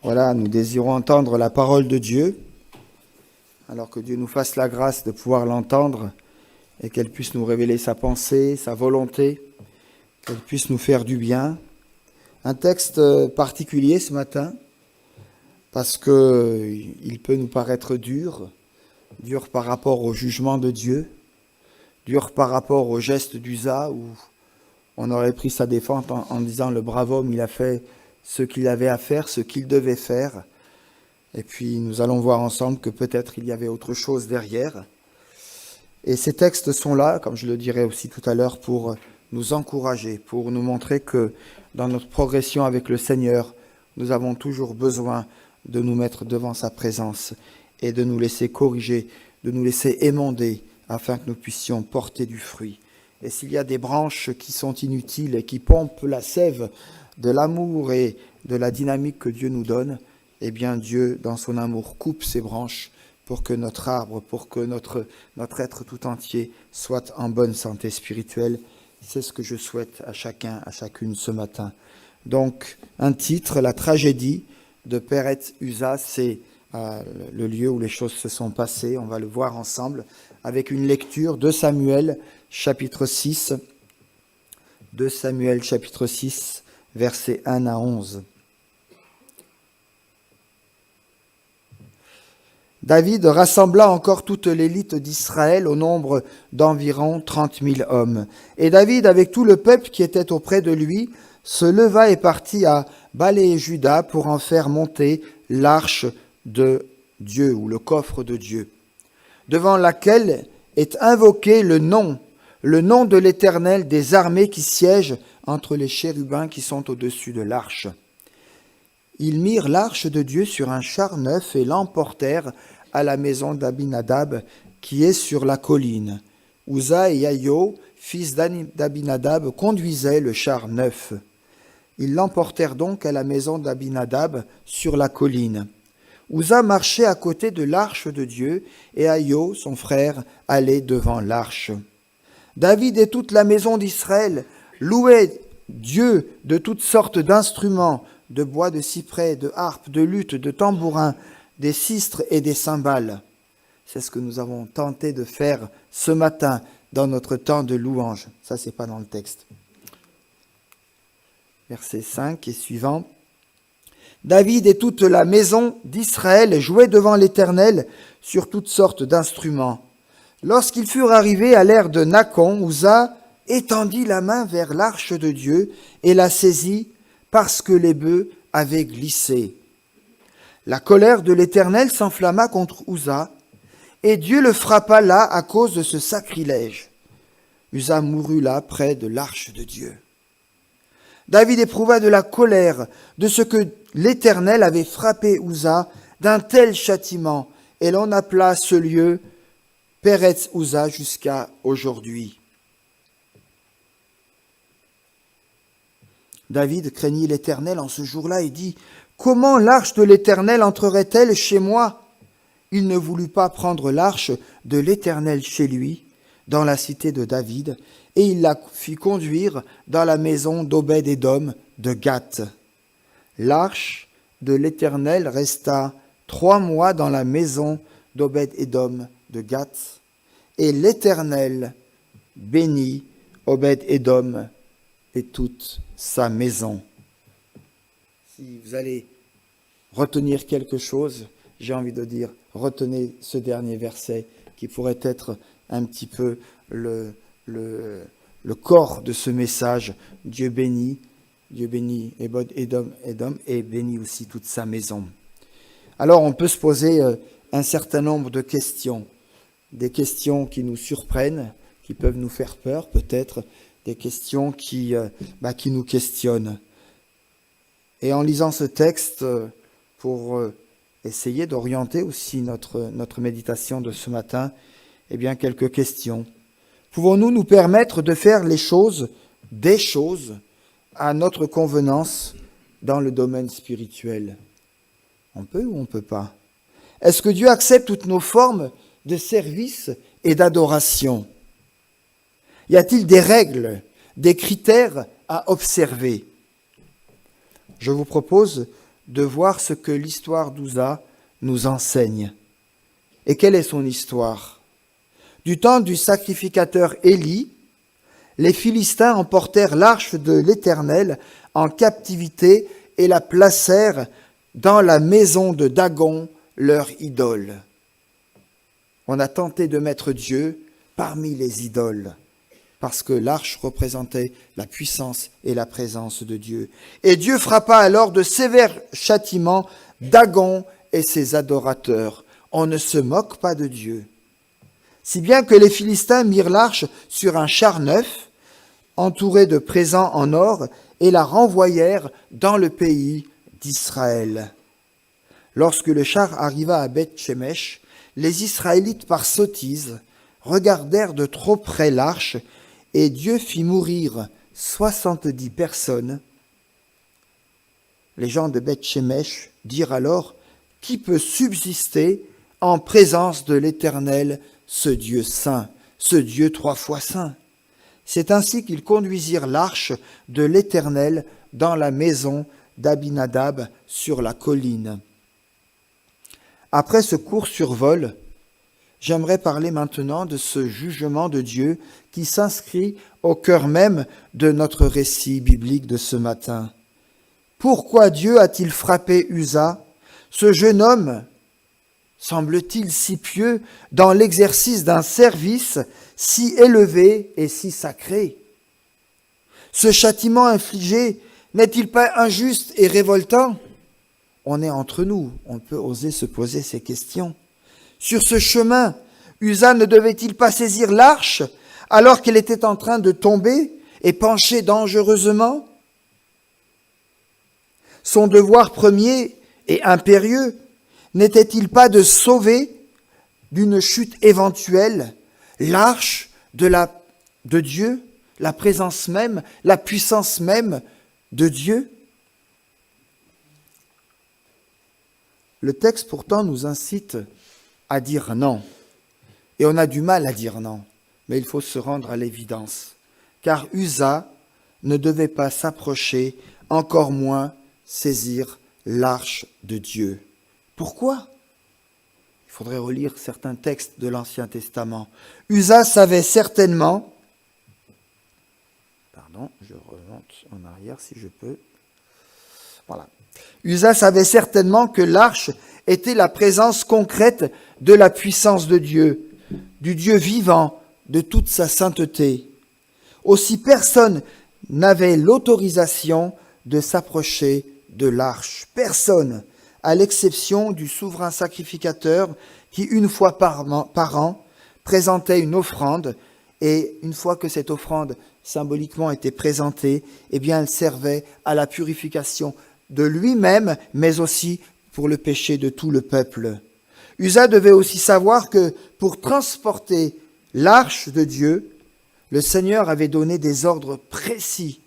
Voilà, nous désirons entendre la parole de Dieu, alors que Dieu nous fasse la grâce de pouvoir l'entendre et qu'elle puisse nous révéler sa pensée, sa volonté, qu'elle puisse nous faire du bien. Un texte particulier ce matin, parce qu'il peut nous paraître dur par rapport au jugement de Dieu, dur par rapport au geste d'Uza, où on aurait pris sa défense en disant le brave homme, il a fait ce qu'il avait à faire, ce qu'il devait faire. Et puis nous allons voir ensemble que peut-être il y avait autre chose derrière. Et ces textes sont là, comme je le dirai aussi tout à l'heure, pour nous encourager, pour nous montrer que dans notre progression avec le Seigneur, nous avons toujours besoin de nous mettre devant sa présence et de nous laisser corriger, de nous laisser émonder afin que nous puissions porter du fruit. Et s'il y a des branches qui sont inutiles et qui pompent la sève de l'amour et de la dynamique que Dieu nous donne, eh bien Dieu, dans son amour, coupe ces branches pour que notre arbre, pour que notre être tout entier soit en bonne santé spirituelle. C'est ce que je souhaite à chacun, à chacune ce matin. Donc, un titre, la tragédie de Peretz Uza, c'est le lieu où les choses se sont passées. On va le voir ensemble avec une lecture de Samuel, chapitre 6. 2 Samuel, chapitre 6, versets 1 à 11. David rassembla encore toute l'élite d'Israël au nombre d'environ 30 000 hommes. Et David, avec tout le peuple qui était auprès de lui, se leva et partit à Baale-Juda pour en faire monter l'arche de Dieu, ou le coffre de Dieu, devant laquelle est invoqué le nom de l'Éternel des armées qui siègent entre les chérubins qui sont au-dessus de l'arche. Ils mirent l'arche de Dieu sur un char neuf et l'emportèrent à la maison d'Abinadab qui est sur la colline. Uza et Aïo, fils d'Abinadab, conduisaient le char neuf. Ils l'emportèrent donc à la maison d'Abinadab sur la colline. Uza marchait à côté de l'arche de Dieu et Aïo, son frère, allait devant l'arche. David et toute la maison d'Israël louaient Dieu de toutes sortes d'instruments, de bois de cyprès, de harpes, de luttes, de tambourins, des sistres et des cymbales. C'est ce que nous avons tenté de faire ce matin dans notre temps de louange. Ça, c'est pas dans le texte. Verset 5 et suivant. David et toute la maison d'Israël jouaient devant l'Éternel sur toutes sortes d'instruments. Lorsqu'ils furent arrivés à l'ère de Nacon, Uza étendit la main vers l'arche de Dieu et la saisit parce que les bœufs avaient glissé. La colère de l'Éternel s'enflamma contre Uza, et Dieu le frappa là à cause de ce sacrilège. Uza mourut là près de l'arche de Dieu. David éprouva de la colère de ce que l'Éternel avait frappé Uza d'un tel châtiment, et l'on appela ce lieu Peretz Uza jusqu'à aujourd'hui. David craignit l'Éternel en ce jour-là et dit « Comment l'arche de l'Éternel entrerait-elle chez moi ?» Il ne voulut pas prendre l'arche de l'Éternel chez lui, dans la cité de David, et il la fit conduire dans la maison d'Obed-Édom de Gath. L'arche de l'Éternel resta 3 mois dans la maison d'Obed-Édom de Gath, et l'Éternel bénit Obed-Édom et toute sa maison. Si vous allez retenir quelque chose, j'ai envie de dire, retenez ce dernier verset qui pourrait être un petit peu le corps de ce message. Dieu bénit Obed-Édom et bénit aussi toute sa maison. Alors on peut se poser un certain nombre de questions, des questions qui nous surprennent, qui peuvent nous faire peur peut-être, des questions qui nous questionnent. Et en lisant ce texte, pour essayer d'orienter aussi notre méditation de ce matin, eh bien, quelques questions. Pouvons-nous nous permettre de faire des choses, à notre convenance dans le domaine spirituel? On peut ou on ne peut pas? Est-ce que Dieu accepte toutes nos formes de service et d'adoration? Y a-t-il des règles, des critères à observer? Je vous propose de voir ce que l'histoire d'Uza nous enseigne. Et quelle est son histoire? Du temps du sacrificateur Élie, les Philistins emportèrent l'arche de l'Éternel en captivité et la placèrent dans la maison de Dagon, leur idole. On a tenté de mettre Dieu parmi les idoles, parce que l'arche représentait la puissance et la présence de Dieu. Et Dieu frappa alors de sévères châtiments Dagon et ses adorateurs. On ne se moque pas de Dieu. Si bien que les Philistins mirent l'arche sur un char neuf, entouré de présents en or, et la renvoyèrent dans le pays d'Israël. Lorsque le char arriva à Beth-Shemesh, les Israélites, par sottise, regardèrent de trop près l'arche, et Dieu fit mourir 70 personnes. Les gens de Beth-Shemesh dirent alors: qui peut subsister en présence de l'Éternel, ce Dieu saint, ce Dieu 3 fois saint? C'est ainsi qu'ils conduisirent l'arche de l'Éternel dans la maison d'Abinadab sur la colline. Après ce court survol, j'aimerais parler maintenant de ce jugement de Dieu qui s'inscrit au cœur même de notre récit biblique de ce matin. Pourquoi Dieu a-t-il frappé Uza, ce jeune homme, semble-t-il si pieux, dans l'exercice d'un service si élevé et si sacré? Ce châtiment infligé n'est-il pas injuste et révoltant? On est entre nous, on peut oser se poser ces questions. Sur ce chemin, Uza ne devait-il pas saisir l'arche alors qu'elle était en train de tomber et pencher dangereusement? Son devoir premier et impérieux n'était-il pas de sauver d'une chute éventuelle l'arche de Dieu, la présence même, la puissance même de Dieu? Le texte pourtant nous incite à dire non. Et on a du mal à dire non, mais il faut se rendre à l'évidence. Car Uza ne devait pas s'approcher, encore moins saisir l'arche de Dieu. Pourquoi? Il faudrait relire certains textes de l'Ancien Testament. Uza savait certainement, je remonte en arrière si je peux. Voilà. Uza savait certainement que l'arche était la présence concrète de la puissance de Dieu, du Dieu vivant, de toute sa sainteté. Aussi personne n'avait l'autorisation de s'approcher de l'arche. Personne, à l'exception du souverain sacrificateur qui, une fois par an, présentait une offrande, et une fois que cette offrande symboliquement était présentée, eh bien elle servait à la purification de lui-même, mais aussi pour le péché de tout le peuple. Uza devait aussi savoir que pour transporter l'arche de Dieu, le Seigneur avait donné des ordres précis,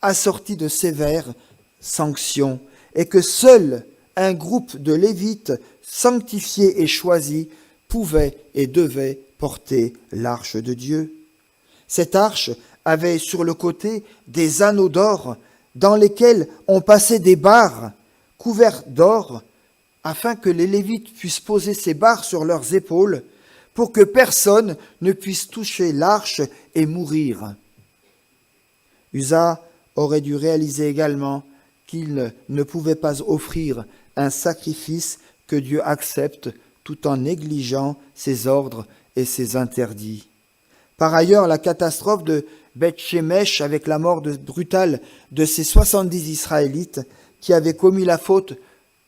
assortis de sévères sanctions, et que seul un groupe de Lévites sanctifiés et choisis pouvait et devait porter l'arche de Dieu. Cette arche avait sur le côté des anneaux d'or dans lesquels on passait des barres couvertes d'or afin que les Lévites puissent poser ces barres sur leurs épaules pour que personne ne puisse toucher l'arche et mourir. Uza aurait dû réaliser également qu'il ne pouvait pas offrir un sacrifice que Dieu accepte tout en négligeant ses ordres et ses interdits. Par ailleurs, la catastrophe de Beth-Shemesh avec la mort brutale de ces 70 Israélites qui avaient commis la faute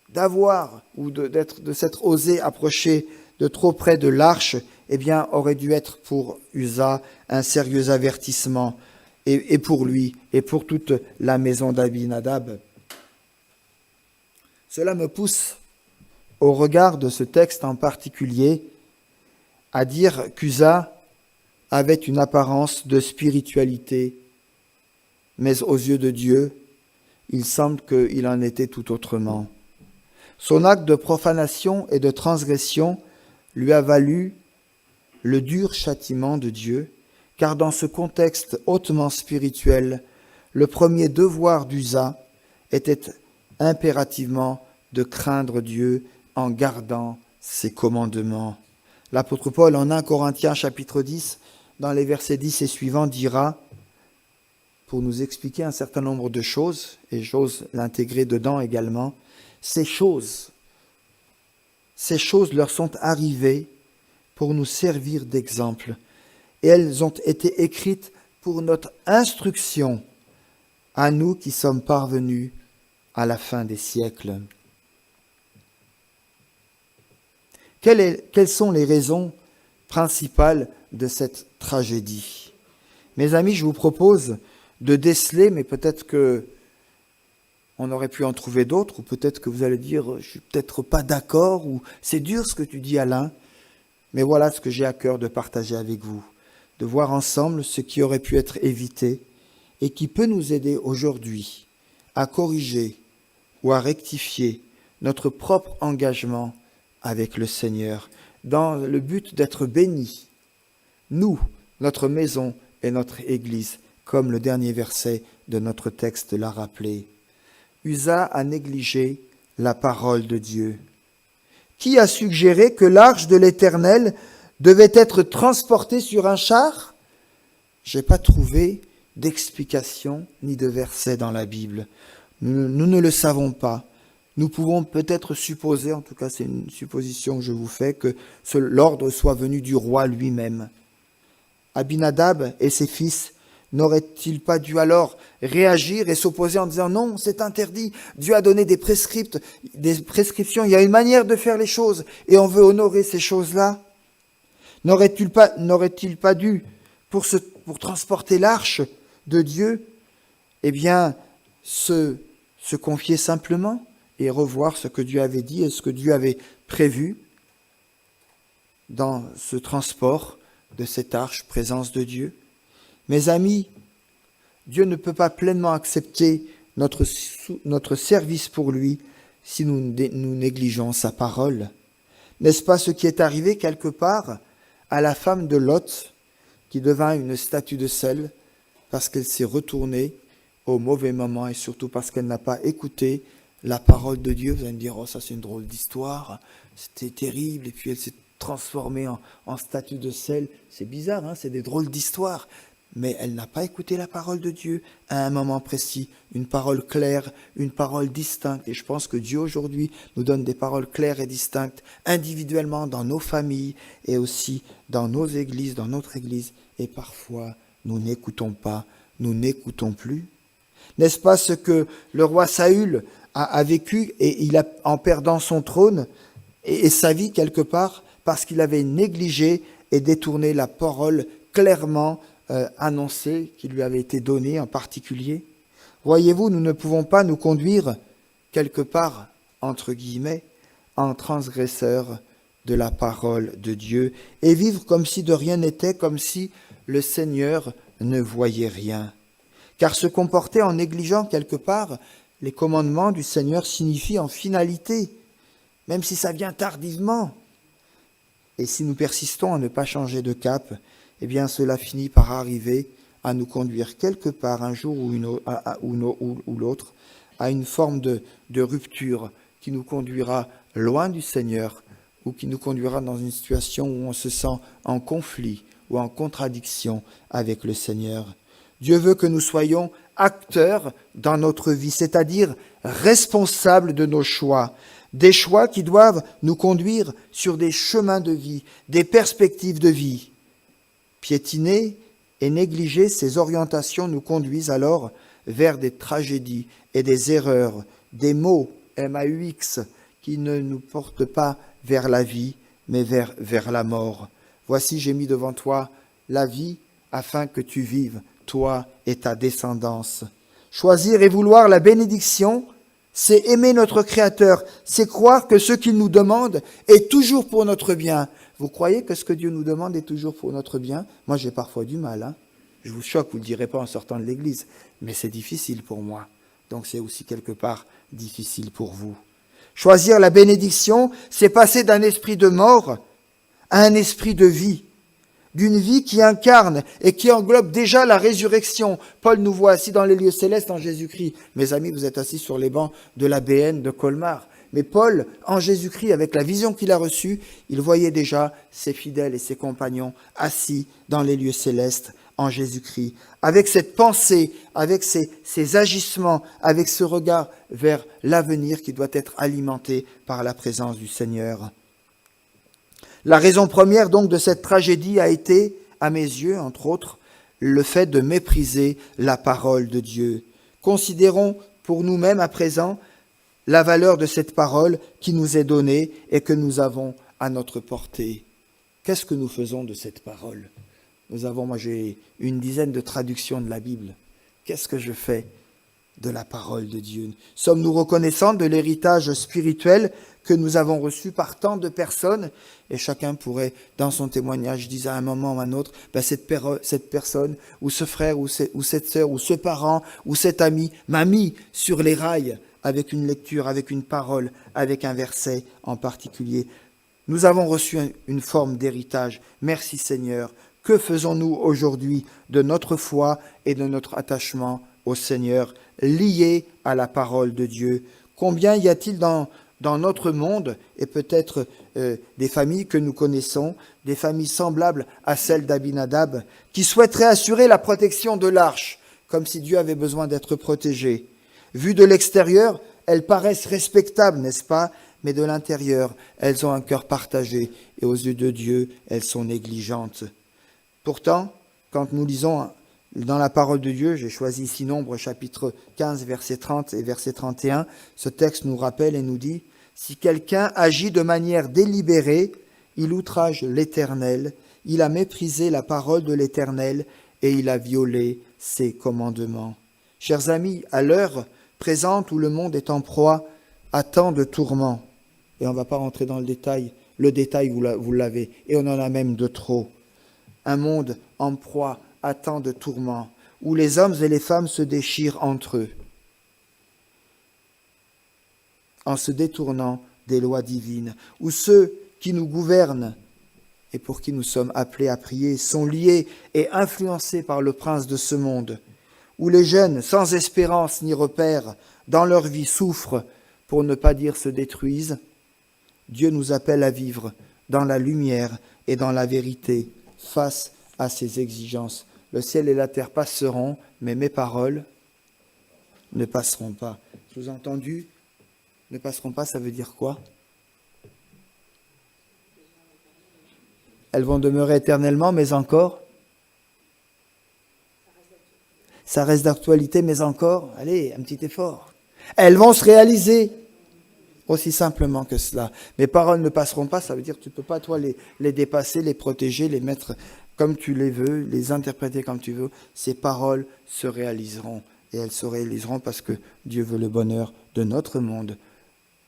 d'avoir ou de s'être osé approcher de trop près de l'arche, eh bien, aurait dû être pour Uza un sérieux avertissement, et pour lui et pour toute la maison d'Abinadab. Cela me pousse, au regard de ce texte en particulier, à dire qu'Uza avait une apparence de spiritualité, mais aux yeux de Dieu, il semble qu'il en était tout autrement. Son acte de profanation et de transgression lui a valu le dur châtiment de Dieu, car dans ce contexte hautement spirituel, le premier devoir d'Uza était impérativement de craindre Dieu en gardant ses commandements. L'apôtre Paul, en 1 Corinthiens chapitre 10, dans les versets 10 et suivants, dira, pour nous expliquer un certain nombre de choses, et j'ose l'intégrer dedans également, ces choses leur sont arrivées pour nous servir d'exemple, et elles ont été écrites pour notre instruction, à nous qui sommes parvenus à la fin des siècles. Quelles sont les raisons principales de cette tragédie? Mes amis, je vous propose de déceler, mais peut-être que on aurait pu en trouver d'autres, ou peut-être que vous allez dire, je suis peut-être pas d'accord, ou c'est dur ce que tu dis, Alain, mais voilà ce que j'ai à cœur de partager avec vous, de voir ensemble ce qui aurait pu être évité et qui peut nous aider aujourd'hui à corriger ou à rectifier notre propre engagement avec le Seigneur, dans le but d'être bénis, nous, notre maison et notre Église, comme le dernier verset de notre texte l'a rappelé. Usa a négligé la parole de Dieu. Qui a suggéré que l'arche de l'Éternel devait être transportée sur un char? Je n'ai pas trouvé d'explication ni de verset dans la Bible. Nous ne le savons pas. Nous pouvons peut-être supposer, en tout cas c'est une supposition que je vous fais, que l'ordre soit venu du roi lui-même. Abinadab et ses fils n'auraient-ils pas dû alors réagir et s'opposer en disant non, c'est interdit, Dieu a donné des prescriptions, il y a une manière de faire les choses et on veut honorer ces choses-là? N'aurait-il pas dû, pour transporter l'arche de Dieu, eh bien, se confier simplement et revoir ce que Dieu avait dit et ce que Dieu avait prévu dans ce transport de cette arche, présence de Dieu? Mes amis, Dieu ne peut pas pleinement accepter notre service pour lui si nous négligeons sa parole. N'est-ce pas ce qui est arrivé quelque part à la femme de Lot, qui devint une statue de sel parce qu'elle s'est retournée au mauvais moment et surtout parce qu'elle n'a pas écouté la parole de Dieu? Vous allez me dire, oh ça c'est une drôle d'histoire, c'était terrible, et puis elle s'est transformée en statue de sel. C'est bizarre, hein, c'est des drôles d'histoires. Mais elle n'a pas écouté la parole de Dieu à un moment précis, une parole claire, une parole distincte. Et je pense que Dieu aujourd'hui nous donne des paroles claires et distinctes, individuellement dans nos familles et aussi dans nos églises, dans notre église. Et parfois, nous n'écoutons pas, nous n'écoutons plus. N'est-ce pas ce que le roi Saül a vécu et en perdant son trône et sa vie quelque part parce qu'il avait négligé et détourné la parole clairement annoncée qui lui avait été donnée en particulier? Voyez-vous, nous ne pouvons pas nous conduire quelque part, entre guillemets, en transgresseurs de la parole de Dieu et vivre comme si de rien n'était, comme si le Seigneur ne voyait rien. Car se comporter en négligeant quelque part les commandements du Seigneur signifie en finalité, même si ça vient tardivement, et si nous persistons à ne pas changer de cap, eh bien cela finit par arriver à nous conduire quelque part un jour ou l'autre à une forme de rupture qui nous conduira loin du Seigneur ou qui nous conduira dans une situation où on se sent en conflit ou en contradiction avec le Seigneur. Dieu veut que nous soyons acteurs dans notre vie, c'est-à-dire responsables de nos choix, des choix qui doivent nous conduire sur des chemins de vie, des perspectives de vie. Piétiner et négliger ces orientations nous conduisent alors vers des tragédies et des erreurs, des maux, M-A-U-X, qui ne nous portent pas vers la vie, mais vers la mort. Voici, j'ai mis devant toi la vie afin que tu vives, toi et ta descendance. Choisir et vouloir la bénédiction, c'est aimer notre Créateur, c'est croire que ce qu'il nous demande est toujours pour notre bien. Vous croyez que ce que Dieu nous demande est toujours pour notre bien? Moi, j'ai parfois du mal. Hein. Je vous choque, vous ne le direz pas en sortant de l'église, mais c'est difficile pour moi. Donc c'est aussi quelque part difficile pour vous. Choisir la bénédiction, c'est passer d'un esprit de mort à un esprit de vie. d'une vie qui incarne et qui englobe déjà la résurrection. Paul nous voit assis dans les lieux célestes en Jésus-Christ. Mes amis, vous êtes assis sur les bancs de la BN de Colmar. Mais Paul, en Jésus-Christ, avec la vision qu'il a reçue, il voyait déjà ses fidèles et ses compagnons assis dans les lieux célestes en Jésus-Christ. Avec cette pensée, avec ces agissements, avec ce regard vers l'avenir qui doit être alimenté par la présence du Seigneur. La raison première donc de cette tragédie a été, à mes yeux, entre autres, le fait de mépriser la parole de Dieu. Considérons pour nous-mêmes à présent la valeur de cette parole qui nous est donnée et que nous avons à notre portée. Qu'est-ce que nous faisons de cette parole ? Moi j'ai une dizaine de traductions de la Bible. Qu'est-ce que je fais de la parole de Dieu ? Sommes-nous reconnaissants de l'héritage spirituel que nous avons reçu par tant de personnes ? Et chacun pourrait, dans son témoignage, dire à un moment ou à un autre, cette personne, ou ce frère, ou cette sœur, ou ce parent, ou cet ami, m'a mis sur les rails avec une lecture, avec une parole, avec un verset en particulier. Nous avons reçu une forme d'héritage. Merci Seigneur. Que faisons-nous aujourd'hui de notre foi et de notre attachement au Seigneur, liés à la parole de Dieu ? Combien y a-t-il dans notre monde, et peut-être des familles que nous connaissons, des familles semblables à celles d'Abinadab, qui souhaiteraient assurer la protection de l'arche, comme si Dieu avait besoin d'être protégé. Vues de l'extérieur, elles paraissent respectables, n'est-ce pas ? Mais de l'intérieur, elles ont un cœur partagé, et aux yeux de Dieu, elles sont négligentes. Pourtant, quand nous lisons dans la parole de Dieu, j'ai choisi ici Nombre chapitre 15, verset 30 et verset 31, ce texte nous rappelle et nous dit « Si quelqu'un agit de manière délibérée, il outrage l'Éternel, il a méprisé la parole de l'Éternel et il a violé ses commandements. » Chers amis, à l'heure présente où le monde est en proie à tant de tourments, et on ne va pas rentrer dans le détail, vous l'avez, et on en a même de trop. Un monde en proie à tant de tourments, où les hommes et les femmes se déchirent entre eux, en se détournant des lois divines, où ceux qui nous gouvernent et pour qui nous sommes appelés à prier sont liés et influencés par le prince de ce monde, où les jeunes, sans espérance ni repère, dans leur vie souffrent, pour ne pas dire se détruisent. Dieu nous appelle à vivre dans la lumière et dans la vérité, face à ces exigences. Le ciel et la terre passeront, mais mes paroles ne passeront pas. Sous-entendu, ne passeront pas, ça veut dire quoi ? Elles vont demeurer éternellement, mais encore ? Ça reste d'actualité, mais encore ? Allez, un petit effort. Elles vont se réaliser. Aussi simplement que cela. Mes paroles ne passeront pas, ça veut dire que tu ne peux pas, toi, les dépasser, les protéger, les mettre comme tu les veux, les interpréter comme tu veux. Ces paroles se réaliseront. Et elles se réaliseront parce que Dieu veut le bonheur de notre monde.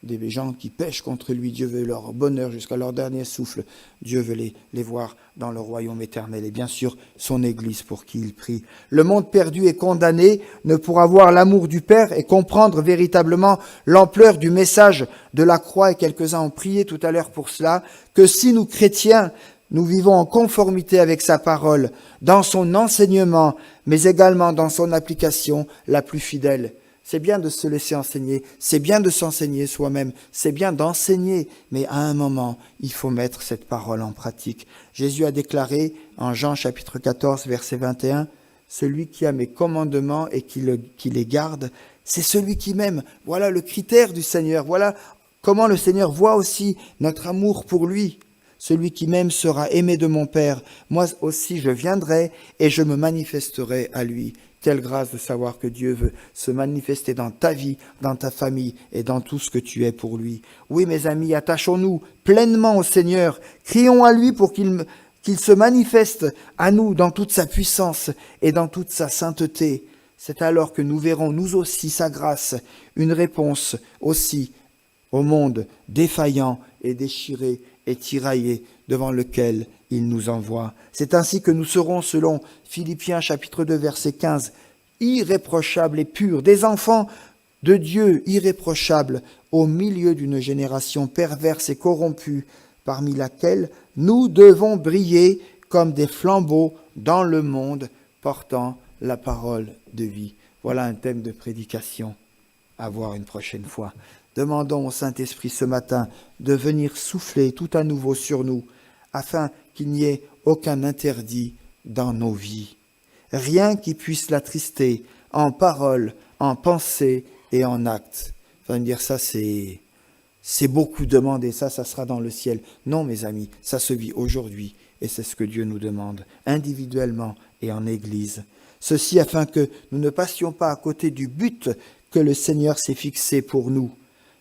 Des gens qui pêchent contre lui, Dieu veut leur bonheur jusqu'à leur dernier souffle. Dieu veut les voir dans le royaume éternel. Et bien sûr, son Église pour qui il prie. Le monde perdu et condamné ne pourra voir l'amour du Père et comprendre véritablement l'ampleur du message de la croix, et quelques-uns ont prié tout à l'heure pour cela, que si nous, chrétiens, nous vivons en conformité avec sa parole, dans son enseignement, mais également dans son application la plus fidèle. C'est bien de se laisser enseigner, c'est bien de s'enseigner soi-même, c'est bien d'enseigner, mais à un moment, il faut mettre cette parole en pratique. Jésus a déclaré en Jean chapitre 14, verset 21, « Celui qui a mes commandements et qui les garde, c'est celui qui m'aime. » Voilà le critère du Seigneur, voilà comment le Seigneur voit aussi notre amour pour lui. Celui qui m'aime sera aimé de mon Père. Moi aussi je viendrai et je me manifesterai à lui. Quelle grâce de savoir que Dieu veut se manifester dans ta vie, dans ta famille et dans tout ce que tu es pour lui. Oui, mes amis, attachons-nous pleinement au Seigneur. Crions à lui pour qu'il se manifeste à nous dans toute sa puissance et dans toute sa sainteté. C'est alors que nous verrons, nous aussi, sa grâce, une réponse aussi au monde défaillant et déchiré et tiraillé devant lequel il nous envoie. C'est ainsi que nous serons, selon Philippiens chapitre 2 verset 15, irréprochables et purs, des enfants de Dieu irréprochables au milieu d'une génération perverse et corrompue, parmi laquelle nous devons briller comme des flambeaux dans le monde portant la parole de vie. Voilà un thème de prédication à voir une prochaine fois. Demandons au Saint-Esprit ce matin de venir souffler tout à nouveau sur nous, afin qu'il n'y ait aucun interdit dans nos vies. Rien qui puisse l'attrister en parole, en pensée et en acte. Vous allez me dire, ça c'est beaucoup demandé, ça sera dans le ciel. Non mes amis, ça se vit aujourd'hui et c'est ce que Dieu nous demande, individuellement et en Église. Ceci afin que nous ne passions pas à côté du but que le Seigneur s'est fixé pour nous,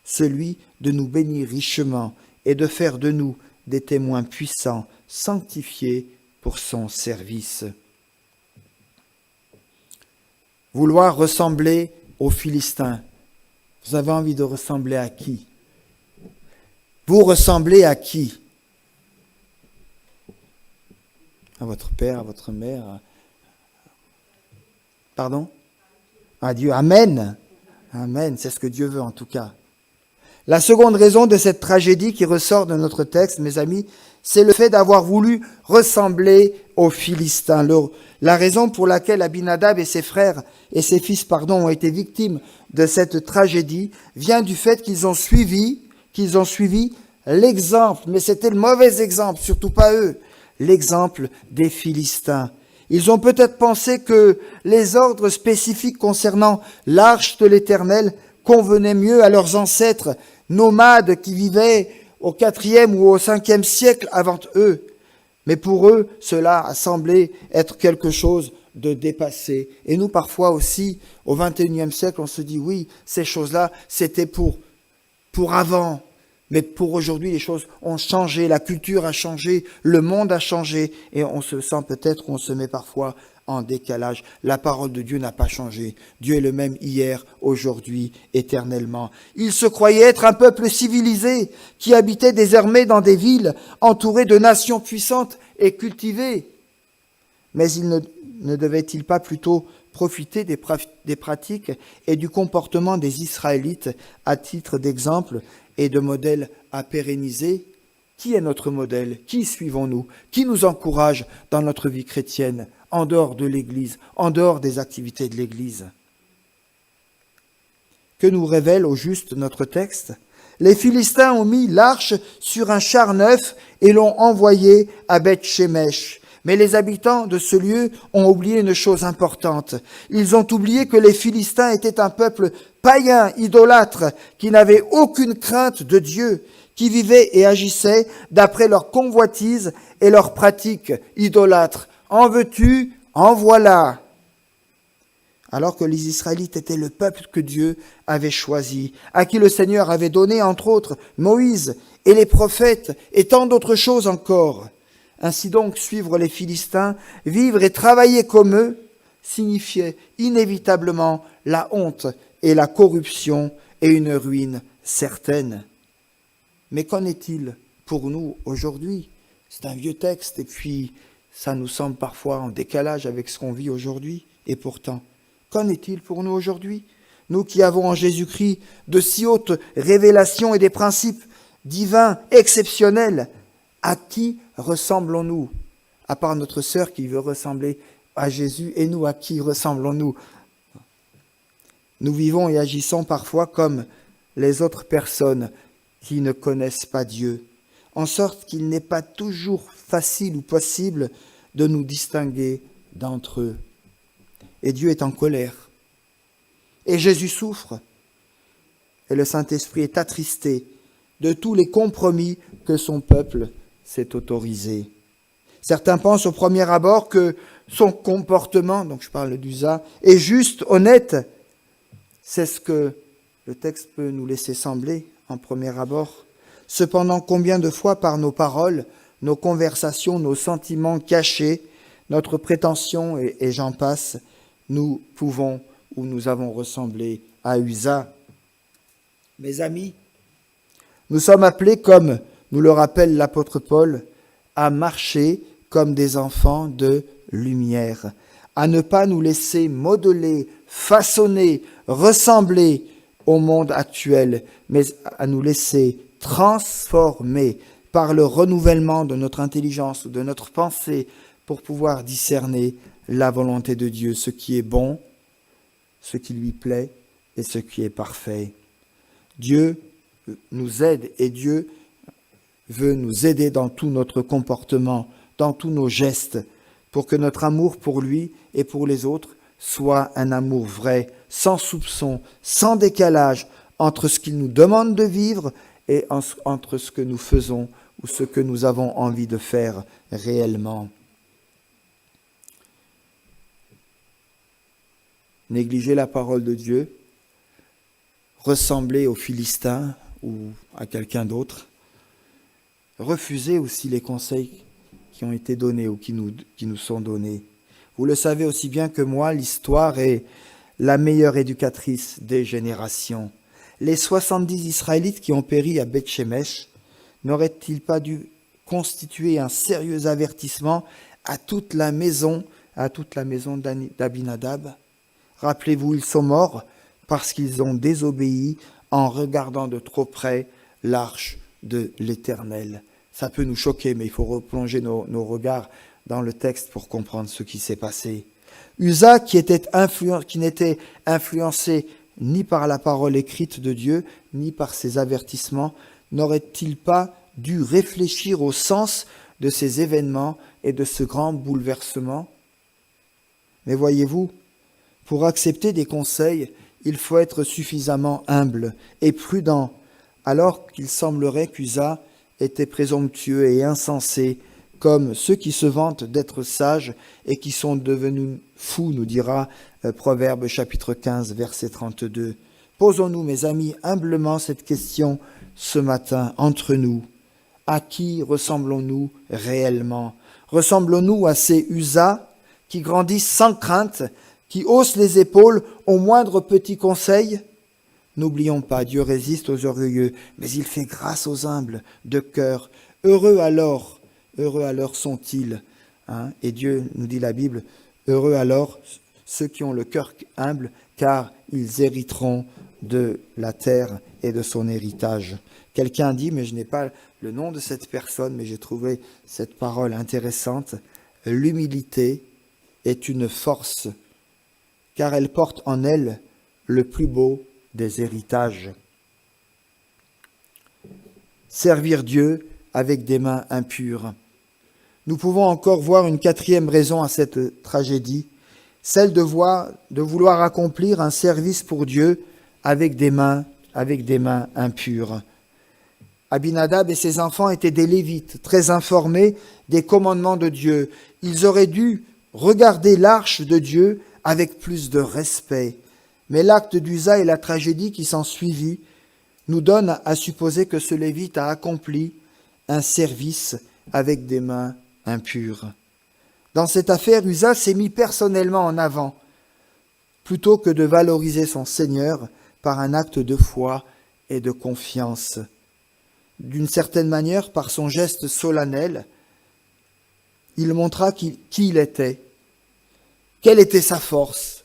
celui de nous bénir richement et de faire de nous des témoins puissants, sanctifiés pour son service. Vouloir ressembler aux Philistins. Vous avez envie de ressembler à qui? Vous ressemblez à qui? À votre père, à votre mère? Pardon? À Dieu. Amen. Amen. C'est ce que Dieu veut en tout cas. La seconde raison de cette tragédie qui ressort de notre texte, mes amis, c'est le fait d'avoir voulu ressembler aux Philistins. La raison pour laquelle Abinadab et ses frères et ses fils, ont été victimes de cette tragédie vient du fait qu'ils ont suivi l'exemple, mais c'était le mauvais exemple, surtout pas eux, l'exemple des Philistins. Ils ont peut-être pensé que les ordres spécifiques concernant l'arche de l'Éternel convenaient mieux à leurs ancêtres nomades qui vivaient au IVe ou au Ve siècle avant eux. Mais pour eux, cela a semblé être quelque chose de dépassé. Et nous, parfois aussi, au XXIe siècle, on se dit, oui, ces choses-là, c'était pour avant. Mais pour aujourd'hui, les choses ont changé, la culture a changé, le monde a changé, et on se sent peut-être, on se met parfois en décalage. La parole de Dieu n'a pas changé. Dieu est le même hier, aujourd'hui, éternellement. Ils se croyaient être un peuple civilisé qui habitait désormais dans des villes entourées de nations puissantes et cultivées. Mais ne devait-il pas plutôt profiter des pratiques et du comportement des Israélites à titre d'exemple et de modèle à pérenniser? Qui est notre modèle? Qui suivons-nous? Qui nous encourage dans notre vie chrétienne, en dehors de l'Église, en dehors des activités de l'Église? Que nous révèle au juste notre texte? Les Philistins ont mis l'arche sur un char neuf et l'ont envoyé à Beth-Shemesh. Mais les habitants de ce lieu ont oublié une chose importante. Ils ont oublié que les Philistins étaient un peuple païen, idolâtre, qui n'avait aucune crainte de Dieu, qui vivait et agissait d'après leurs convoitises et leurs pratiques idolâtres. En veux-tu, en voilà. Alors que les Israélites étaient le peuple que Dieu avait choisi, à qui le Seigneur avait donné, entre autres, Moïse et les prophètes et tant d'autres choses encore. Ainsi donc, suivre les Philistins, vivre et travailler comme eux, signifiait inévitablement la honte et la corruption et une ruine certaine. Mais qu'en est-il pour nous aujourd'hui? C'est un vieux texte et puis ça nous semble parfois en décalage avec ce qu'on vit aujourd'hui. Et pourtant, qu'en est-il pour nous aujourd'hui? Nous qui avons en Jésus-Christ de si hautes révélations et des principes divins exceptionnels, à qui ressemblons-nous? À part notre sœur qui veut ressembler à Jésus, et nous, à qui ressemblons-nous? Nous vivons et agissons parfois comme les autres personnes qui ne connaissent pas Dieu, en sorte qu'il n'est pas toujours facile ou possible de nous distinguer d'entre eux. Et Dieu est en colère. Et Jésus souffre. Et le Saint-Esprit est attristé de tous les compromis que son peuple s'est autorisé. Certains pensent au premier abord que son comportement, donc je parle d'Usa, est juste, honnête. C'est ce que le texte peut nous laisser sembler en premier abord. Cependant, combien de fois par nos paroles, nos conversations, nos sentiments cachés, notre prétention et j'en passe, nous pouvons ou nous avons ressemblé à Usa. Mes amis, nous sommes appelés, comme nous le rappelle l'apôtre Paul, à marcher comme des enfants de lumière, à ne pas nous laisser modeler, façonner, ressembler au monde actuel, mais à nous laisser transformer par le renouvellement de notre intelligence ou de notre pensée pour pouvoir discerner la volonté de Dieu, ce qui est bon, ce qui lui plaît et ce qui est parfait. Dieu nous aide et Dieu veut nous aider dans tout notre comportement, dans tous nos gestes, pour que notre amour pour lui et pour les autres soit un amour vrai, sans soupçon, sans décalage entre ce qu'il nous demande de vivre et entre ce que nous faisons ou ce que nous avons envie de faire réellement. Négliger la parole de Dieu, ressembler aux Philistins ou à quelqu'un d'autre, refuser aussi les conseils qui ont été donnés ou qui nous sont donnés. Vous le savez aussi bien que moi, l'histoire est la meilleure éducatrice des générations. Les 70 Israélites qui ont péri à Beth-Shemesh n'auraient-ils pas dû constituer un sérieux avertissement à toute la maison d'Abinadab? Rappelez-vous, ils sont morts parce qu'ils ont désobéi en regardant de trop près l'arche de l'Éternel. Ça peut nous choquer, mais il faut replonger nos regards dans le texte pour comprendre ce qui s'est passé. Uza, qui n'était influencé ni par la parole écrite de Dieu, ni par ses avertissements, n'aurait-il pas dû réfléchir au sens de ces événements et de ce grand bouleversement? Mais voyez-vous, pour accepter des conseils, il faut être suffisamment humble et prudent, alors qu'il semblerait qu'Uza était présomptueux et insensé, comme ceux qui se vantent d'être sages et qui sont devenus fous, nous dira Proverbe chapitre 15, verset 32. Posons-nous, mes amis, humblement cette question ce matin entre nous. À qui ressemblons-nous réellement? Ressemblons-nous à ces Uza qui grandissent sans crainte, qui haussent les épaules au moindre petit conseil? N'oublions pas, Dieu résiste aux orgueilleux, mais il fait grâce aux humbles de cœur. Heureux alors sont-ils. Et Dieu, nous dit la Bible, heureux alors ceux qui ont le cœur humble, car ils hériteront de la terre et de son héritage. Quelqu'un dit, mais je n'ai pas le nom de cette personne, mais j'ai trouvé cette parole intéressante. L'humilité est une force, car elle porte en elle le plus beau des héritages. Servir Dieu avec des mains impures. Nous pouvons encore voir une quatrième raison à cette tragédie, celle de vouloir accomplir un service pour Dieu avec des mains impures. Abinadab et ses enfants étaient des Lévites, très informés des commandements de Dieu. Ils auraient dû regarder l'arche de Dieu avec plus de respect. Mais l'acte d'Uza et la tragédie qui s'en suivit nous donnent à supposer que ce Lévite a accompli un service avec des mains impures. Dans cette affaire, Uza s'est mis personnellement en avant, plutôt que de valoriser son Seigneur par un acte de foi et de confiance. D'une certaine manière, par son geste solennel, il montra qui il était, quelle était sa force,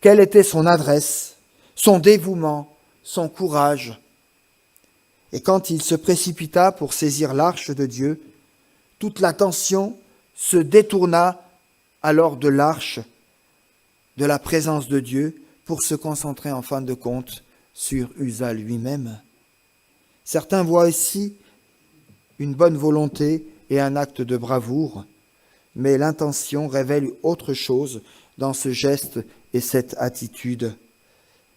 quelle était son adresse, son dévouement, son courage. Et quand il se précipita pour saisir l'arche de Dieu, toute l'attention se détourna alors de l'arche, de la présence de Dieu, pour se concentrer en fin de compte sur Uza lui-même. Certains voient ici une bonne volonté et un acte de bravoure, mais l'intention révèle autre chose dans ce geste et cette attitude.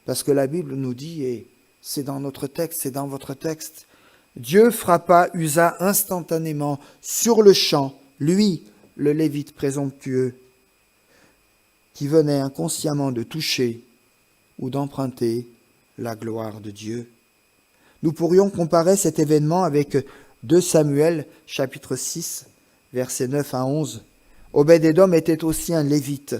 Parce que la Bible nous dit, et c'est dans notre texte, c'est dans votre texte, Dieu frappa Uza instantanément sur le champ, lui, le Lévite présomptueux, qui venait inconsciemment de toucher ou d'emprunter la gloire de Dieu. Nous pourrions comparer cet événement avec 2 Samuel, chapitre 6, versets 9 à 11. Obed-Édom était aussi un Lévite,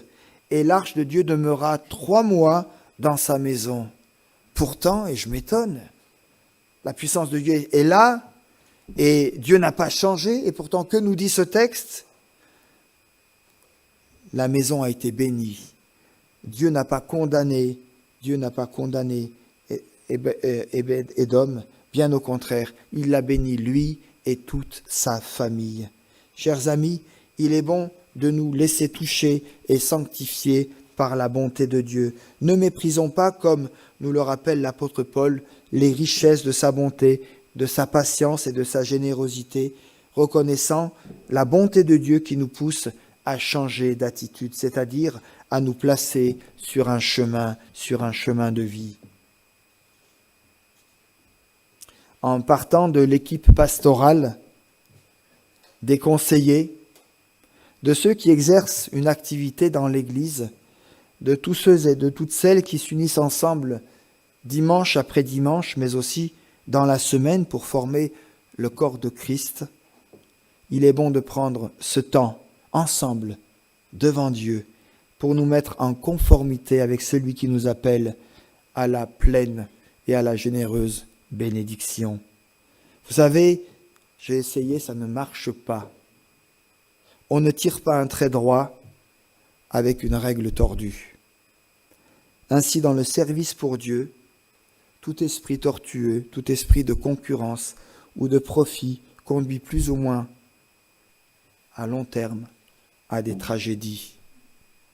et l'arche de Dieu demeura 3 mois dans sa maison. Pourtant, et je m'étonne, la puissance de Dieu est là, et Dieu n'a pas changé, et pourtant, que nous dit ce texte? La maison a été bénie. Dieu n'a pas condamné Obed-Édom, bien au contraire, il l'a béni lui et toute sa famille. Chers amis, il est bon de nous laisser toucher et sanctifier par la bonté de Dieu. Ne méprisons pas, comme nous le rappelle l'apôtre Paul, les richesses de sa bonté, de sa patience et de sa générosité, reconnaissant la bonté de Dieu qui nous pousse à changer d'attitude, c'est-à-dire à nous placer sur un chemin de vie. En partant de l'équipe pastorale, des conseillers, de ceux qui exercent une activité dans l'Église, de tous ceux et de toutes celles qui s'unissent ensemble dimanche après dimanche, mais aussi dans la semaine pour former le corps de Christ, il est bon de prendre ce temps ensemble devant Dieu pour nous mettre en conformité avec celui qui nous appelle à la pleine et à la généreuse bénédiction. Vous savez, j'ai essayé, ça ne marche pas. On ne tire pas un trait droit avec une règle tordue. Ainsi, dans le service pour Dieu, tout esprit tortueux, tout esprit de concurrence ou de profit conduit plus ou moins à long terme à des tragédies,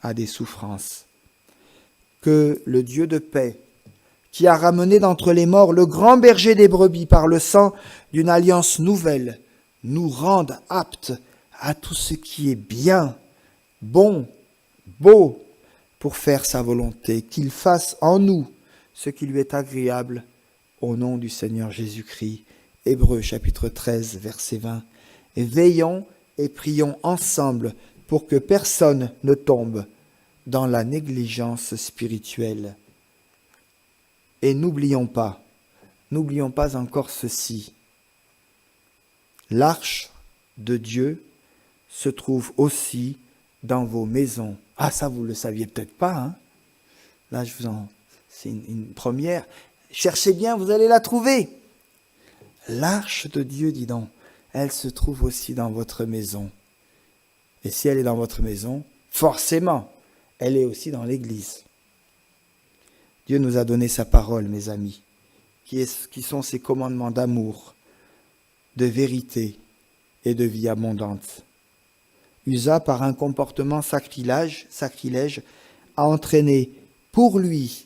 à des souffrances. Que le Dieu de paix, qui a ramené d'entre les morts le grand berger des brebis par le sang d'une alliance nouvelle, nous rende aptes à tout ce qui est bien, bon, beau, pour faire sa volonté, qu'il fasse en nous ce qui lui est agréable, au nom du Seigneur Jésus-Christ. Hébreux chapitre 13, verset 20. Et veillons et prions ensemble pour que personne ne tombe dans la négligence spirituelle. Et n'oublions pas encore ceci. L'arche de Dieu se trouve aussi dans vos maisons. Ah, ça vous le saviez peut-être pas, hein? Là, c'est une première. Cherchez bien, vous allez la trouver. L'arche de Dieu, dis donc, elle se trouve aussi dans votre maison. Et si elle est dans votre maison, forcément, elle est aussi dans l'église. Dieu nous a donné sa parole, mes amis, qui sont ses commandements d'amour, de vérité et de vie abondante. Usa, par un comportement sacrilège, a entraîné pour lui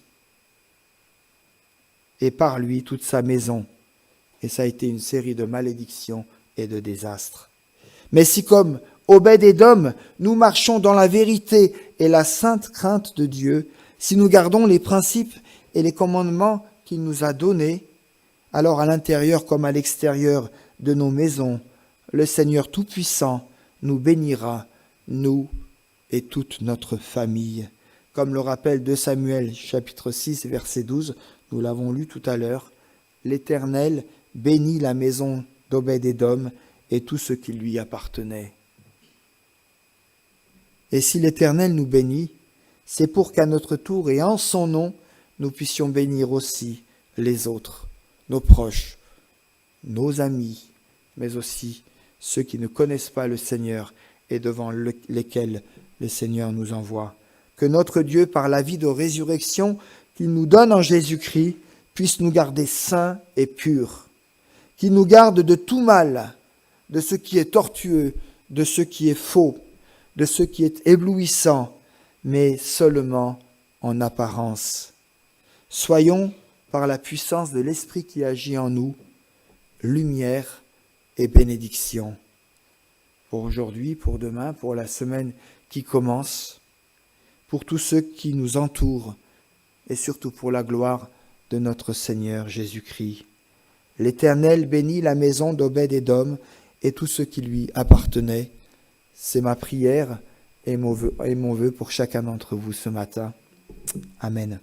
et par lui toute sa maison. Et ça a été une série de malédictions et de désastres. Mais si comme Obed-Édom, nous marchons dans la vérité et la sainte crainte de Dieu, si nous gardons les principes et les commandements qu'il nous a donnés, alors à l'intérieur comme à l'extérieur de nos maisons, le Seigneur Tout-Puissant nous bénira, nous et toute notre famille. Comme le rappelle 2 Samuel chapitre 6 verset 12, nous l'avons lu tout à l'heure, l'Éternel bénit la maison d'Obed-Édom et tout ce qui lui appartenait. Et si l'Éternel nous bénit, c'est pour qu'à notre tour et en son nom, nous puissions bénir aussi les autres, nos proches, nos amis, mais aussi ceux qui ne connaissent pas le Seigneur et devant lesquels le Seigneur nous envoie. Que notre Dieu, par la vie de résurrection qu'il nous donne en Jésus-Christ, puisse nous garder saints et purs, qu'il nous garde de tout mal, de ce qui est tortueux, de ce qui est faux, de ce qui est éblouissant, mais seulement en apparence. Soyons, par la puissance de l'Esprit qui agit en nous, lumière et bénédiction. Pour aujourd'hui, pour demain, pour la semaine qui commence, pour tous ceux qui nous entourent, et surtout pour la gloire de notre Seigneur Jésus-Christ. L'Éternel bénit la maison d'Obed-Édom et tout ce qui lui appartenait. C'est ma prière et mon vœu pour chacun d'entre vous ce matin. Amen.